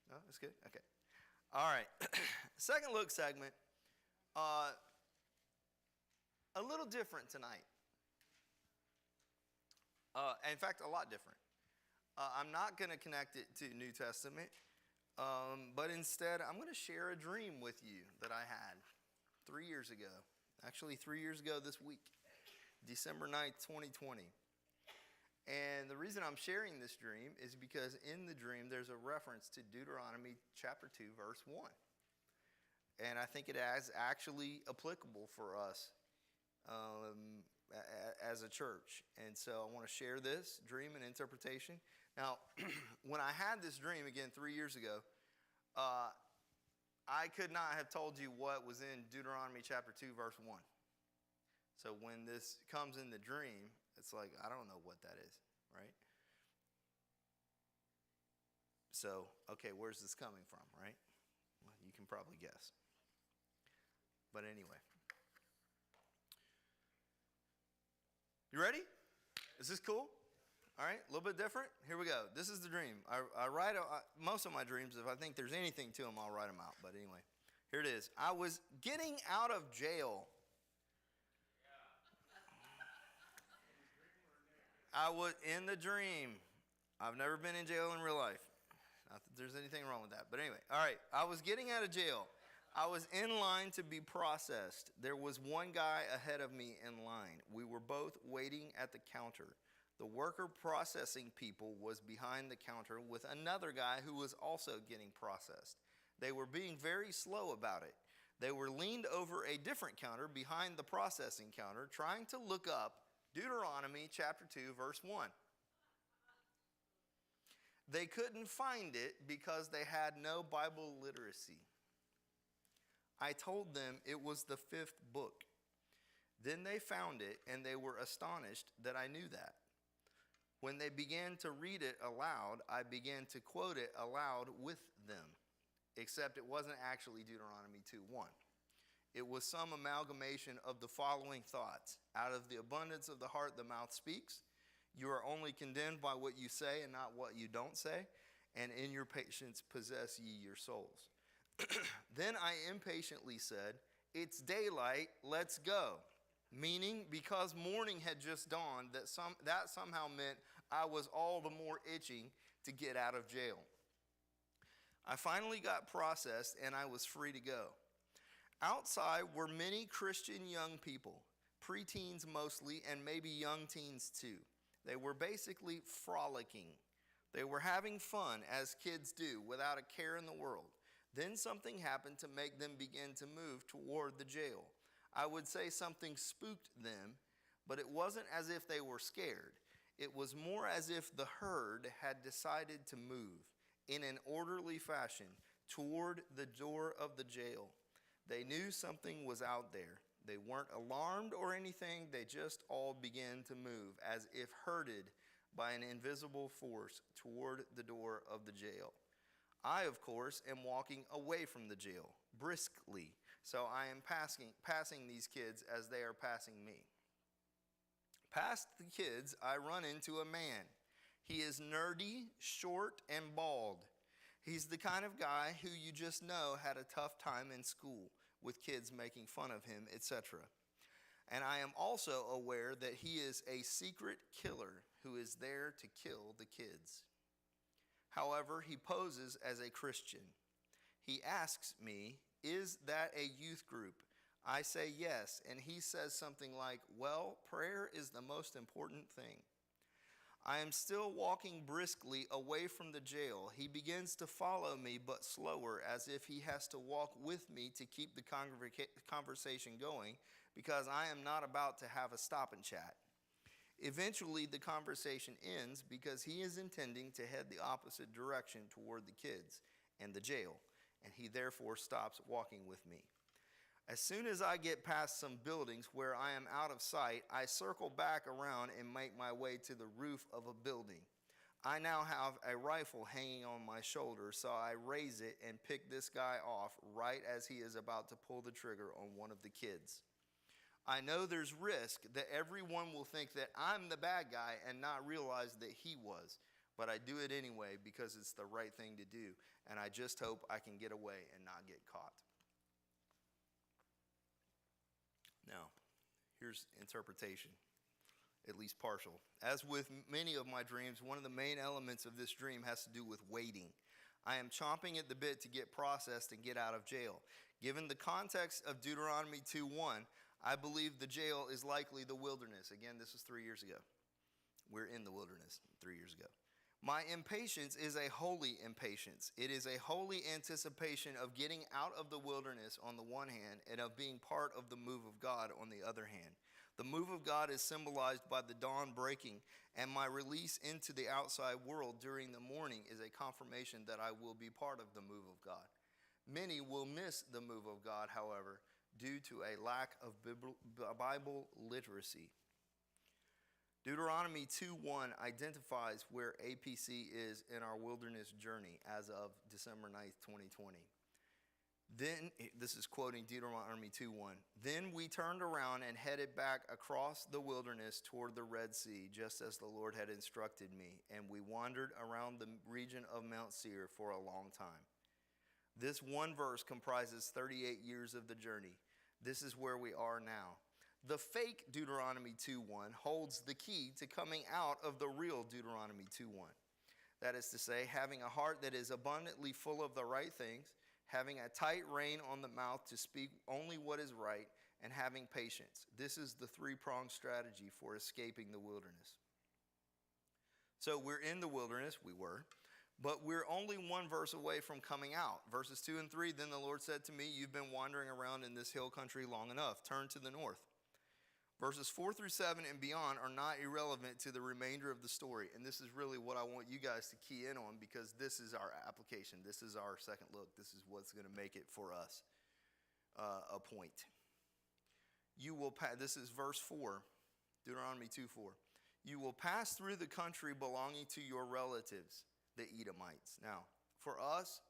No, that's good. Okay. All right. Second look segment. A little different tonight. In fact, a lot different. I'm not going to connect it to New Testament, but instead I'm going to share a dream with you that I had 3 years ago. Actually, 3 years ago this week, December 9th, 2020. And the reason I'm sharing this dream is because in the dream there's a reference to Deuteronomy chapter 2, verse 1. And I think it is actually applicable for us as a church. And so I want to share this dream and interpretation. Now, when I had this dream, again, 3 years ago, I could not have told you what was in Deuteronomy chapter 2, verse 1. So when this comes in the dream, it's like, I don't know what that is, right? So, okay, where's this coming from, right? Well, you can probably guess. But anyway. You ready? Is this cool? All right, a little bit different. Here we go. This is the dream. I write most of my dreams. If I think there's anything to them, I'll write them out. But anyway, here it is. I was getting out of jail. I was in the dream. I've never been in jail in real life. Not that there's anything wrong with that. But anyway, all right. I was getting out of jail. I was in line to be processed. There was one guy ahead of me in line. We were both waiting at the counter. The worker processing people was behind the counter with another guy who was also getting processed. They were being very slow about it. They were leaned over a different counter behind the processing counter, trying to look up Deuteronomy chapter 2, verse 1. They couldn't find it because they had no Bible literacy. I told them it was the fifth book. Then they found it, and they were astonished that I knew that. When they began to read it aloud, I began to quote it aloud with them, except it wasn't actually Deuteronomy 2:1. It was some amalgamation of the following thoughts. Out of the abundance of the heart, the mouth speaks. You are only condemned by what you say and not what you don't say. And in your patience possess ye your souls. Then I impatiently said, it's daylight, let's go. Meaning, because morning had just dawned, that somehow meant I was all the more itching to get out of jail. I finally got processed and I was free to go. Outside were many Christian young people, preteens mostly, and maybe young teens too. They were basically frolicking. They were having fun, as kids do, without a care in the world. Then something happened to make them begin to move toward the jail. I would say something spooked them, but it wasn't as if they were scared. It was more as if the herd had decided to move in an orderly fashion toward the door of the jail. They knew something was out there. They weren't alarmed or anything. They just all began to move as if herded by an invisible force toward the door of the jail. I, of course, am walking away from the jail, briskly, so I am passing these kids as they are passing me. Past the kids, I run into a man. He is nerdy, short, and bald. He's the kind of guy who you just know had a tough time in school with kids making fun of him, etc. And I am also aware that he is a secret killer who is there to kill the kids. However, he poses as a Christian. He asks me, is that a youth group? I say yes, and he says something like, well, prayer is the most important thing. I am still walking briskly away from the jail. He begins to follow me, but slower, as if he has to walk with me to keep the conversation going, because I am not about to have a stop and chat. Eventually, the conversation ends because he is intending to head the opposite direction toward the kids and the jail, and he therefore stops walking with me. As soon as I get past some buildings where I am out of sight, I circle back around and make my way to the roof of a building. I now have a rifle hanging on my shoulder, so I raise it and pick this guy off right as he is about to pull the trigger on one of the kids. I know there's risk that everyone will think that I'm the bad guy and not realize that he was, but I do it anyway because it's the right thing to do, and I just hope I can get away and not get caught. Now, here's interpretation, at least partial. As with many of my dreams, one of the main elements of this dream has to do with waiting. I am chomping at the bit to get processed and get out of jail. Given the context of Deuteronomy 2:1, I believe the jail is likely the wilderness. Again, this was 3 years ago. We're in the wilderness 3 years ago. My impatience is a holy impatience. It is a holy anticipation of getting out of the wilderness on the one hand and of being part of the move of God on the other hand. The move of God is symbolized by the dawn breaking, and my release into the outside world during the morning is a confirmation that I will be part of the move of God. Many will miss the move of God, however, due to a lack of Bible literacy. Deuteronomy 2:1 identifies where APC is in our wilderness journey as of December 9th, 2020. Then, this is quoting Deuteronomy 2:1, then we turned around and headed back across the wilderness toward the Red Sea, just as the Lord had instructed me, and we wandered around the region of Mount Seir for a long time. This one verse comprises 38 years of the journey. This is where we are now. The fake Deuteronomy 2:1 holds the key to coming out of the real Deuteronomy 2:1. That is to say, having a heart that is abundantly full of the right things, having a tight rein on the mouth to speak only what is right, and having patience. This is the three-pronged strategy for escaping the wilderness. So we're in the wilderness, but we're only one verse away from coming out. Verses 2 and 3, then the Lord said to me, you've been wandering around in this hill country long enough. Turn to the north. Verses 4 through 7 and beyond are not irrelevant to the remainder of the story. And this is really what I want you guys to key in on, because this is our application. This is our second look. This is what's going to make it for us. appoint. You will this is verse 4, Deuteronomy 2:4. You will pass through the country belonging to your relatives, the Edomites. Now, for us,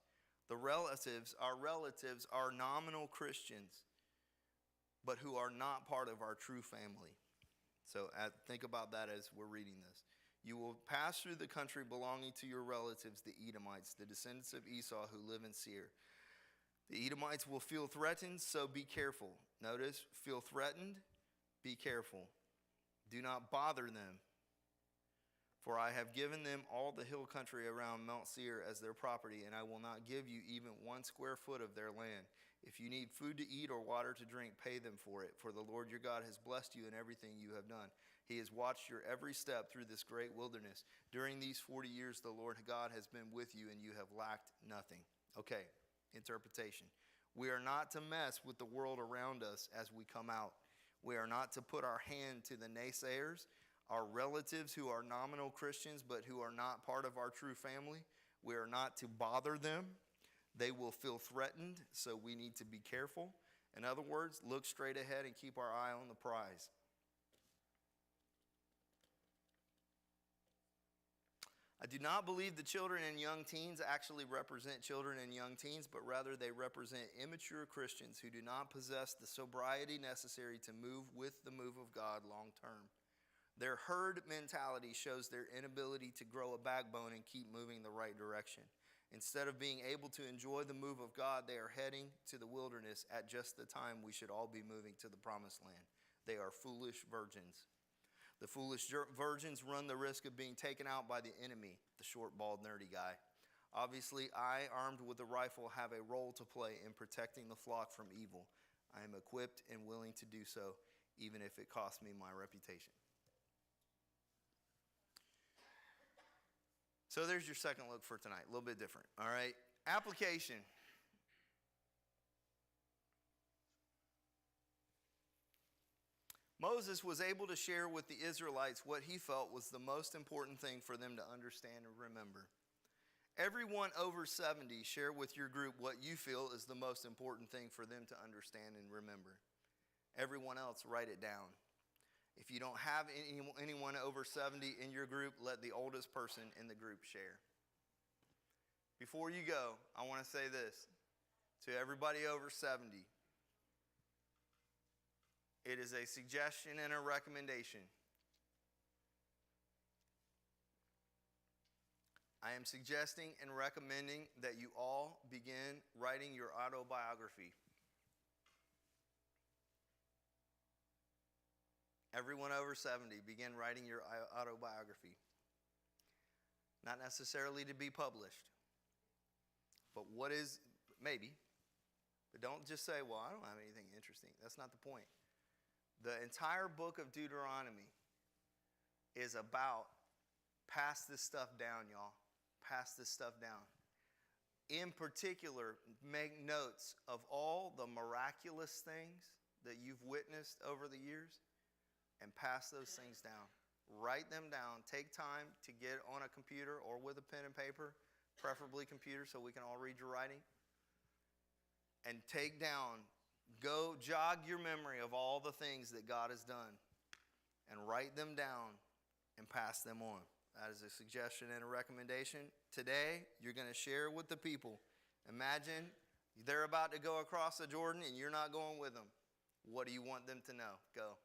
our relatives are nominal Christians, but who are not part of our true family. So think about that as we're reading this. You will pass through the country belonging to your relatives, the Edomites, the descendants of Esau who live in Seir. The Edomites will feel threatened, so be careful. Notice, feel threatened, be careful. Do not bother them, for I have given them all the hill country around Mount Seir as their property, and I will not give you even 1 square foot of their land. If you need food to eat or water to drink, pay them for it, for the Lord your God has blessed you in everything you have done. He has watched your every step through this great wilderness. During these 40 years, the Lord God has been with you, and you have lacked nothing. Okay, interpretation. We are not to mess with the world around us as we come out. We are not to put our hand to the naysayers, our relatives who are nominal Christians but who are not part of our true family. We are not to bother them. They will feel threatened, so we need to be careful. In other words, look straight ahead and keep our eye on the prize. I do not believe the children and young teens actually represent children and young teens, but rather they represent immature Christians who do not possess the sobriety necessary to move with the move of God long term. Their herd mentality shows their inability to grow a backbone and keep moving the right direction. Instead of being able to enjoy the move of God, they are heading to the wilderness at just the time we should all be moving to the promised land. They are foolish virgins. The foolish virgins run the risk of being taken out by the enemy, the short, bald, nerdy guy. Obviously, I, armed with a rifle, have a role to play in protecting the flock from evil. I am equipped and willing to do so, even if it costs me my reputation. So there's your second look for tonight, a little bit different. All right, application. Moses was able to share with the Israelites what he felt was the most important thing for them to understand and remember. Everyone over 70, share with your group what you feel is the most important thing for them to understand and remember. Everyone else, write it down. If you don't have anyone over 70 in your group, let the oldest person in the group share. Before you go, I want to say this to everybody over 70. It is a suggestion and a recommendation. I am suggesting and recommending that you all begin writing your autobiography. Everyone over 70, begin writing your autobiography. Not necessarily to be published, but maybe. But don't just say, well, I don't have anything interesting. That's not the point. The entire book of Deuteronomy is about pass this stuff down, y'all. Pass this stuff down. In particular, make notes of all the miraculous things that you've witnessed over the years and pass those things down. Write them down. Take time to get on a computer or with a pen and paper, preferably computer so we can all read your writing, and take down. Go jog your memory of all the things that God has done and write them down and pass them on. That is a suggestion and a recommendation. Today, you're going to share with the people. Imagine they're about to go across the Jordan and you're not going with them. What do you want them to know? Go.